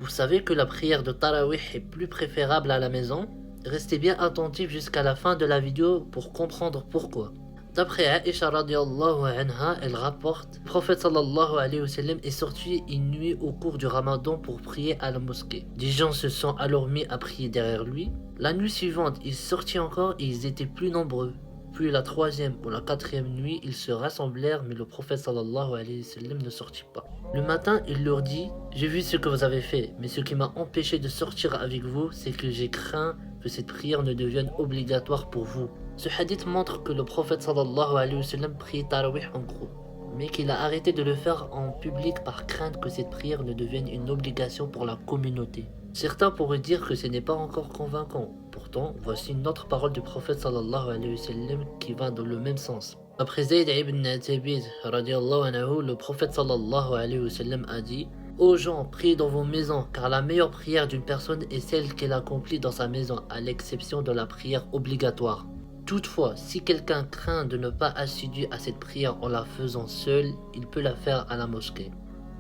Vous savez que la prière de Tarawih est plus préférable à la maison? Restez bien attentifs jusqu'à la fin de la vidéo pour comprendre pourquoi. D'après Aisha radiallahu anha, elle rapporte, le prophète sallallahu alayhi wa sallam est sorti une nuit au cours du ramadan pour prier à la mosquée. Des gens se sont alors mis à prier derrière lui. La nuit suivante, il sortit encore et ils étaient plus nombreux. Puis la troisième ou la quatrième nuit, ils se rassemblèrent, mais le prophète sallallahu alayhi wa sallam ne sortit pas. Le matin, il leur dit: j'ai vu ce que vous avez fait, mais ce qui m'a empêché de sortir avec vous, c'est que j'ai craint que cette prière ne devienne obligatoire pour vous. Ce hadith montre que le prophète sallallahu alayhi wa sallam priait Tarawih en groupe, mais qu'il a arrêté de le faire en public par crainte que cette prière ne devienne une obligation pour la communauté. Certains pourraient dire que ce n'est pas encore convaincant. Pourtant, voici une autre parole du prophète sallallahu alayhi wa sallam qui va dans le même sens. Après Zayd ibn Thabit radiallahu anhu, le prophète sallallahu alayhi wa sallam a dit: ô gens, priez dans vos maisons, car la meilleure prière d'une personne est celle qu'elle accomplit dans sa maison, à l'exception de la prière obligatoire. Toutefois, si quelqu'un craint de ne pas assiduer à cette prière en la faisant seul, il peut la faire à la mosquée.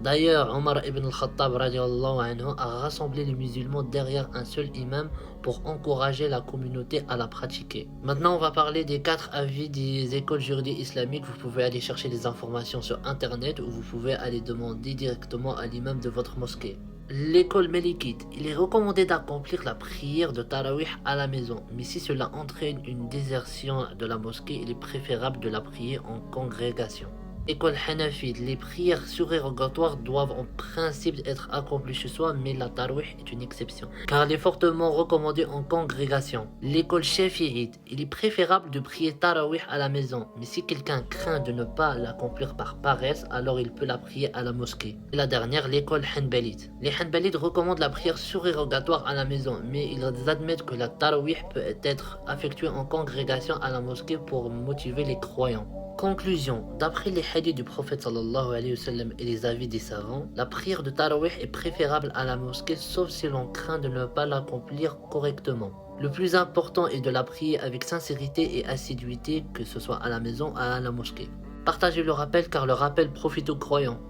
D'ailleurs, Omar ibn al-Khattab radiallahu anhu a rassemblé les musulmans derrière un seul imam pour encourager la communauté à la pratiquer. Maintenant, on va parler des 4 avis des écoles juridiques islamiques. Vous pouvez aller chercher des informations sur internet ou vous pouvez aller demander directement à l'imam de votre mosquée. L'école malikite, il est recommandé d'accomplir la prière de Tarawih à la maison, mais si cela entraîne une désertion de la mosquée, il est préférable de la prier en congrégation. École Hanafite, les prières surérogatoires doivent en principe être accomplies chez soi, mais la Tarawih est une exception, car elle est fortement recommandée en congrégation. L'école Shafi'ite, il est préférable de prier Tarawih à la maison, mais si quelqu'un craint de ne pas l'accomplir par paresse, alors il peut la prier à la mosquée. Et la dernière, l'école Hanbalite. Les Hanbalites recommandent la prière surérogatoire à la maison, mais ils admettent que la Tarawih peut être effectuée en congrégation à la mosquée pour motiver les croyants. Conclusion, d'après les hadiths du prophète sallallahu alayhi wa sallam et les avis des savants, la prière de Tarawih est préférable à la mosquée sauf si l'on craint de ne pas l'accomplir correctement. Le plus important est de la prier avec sincérité et assiduité, que ce soit à la maison ou à la mosquée. Partagez le rappel car le rappel profite aux croyants.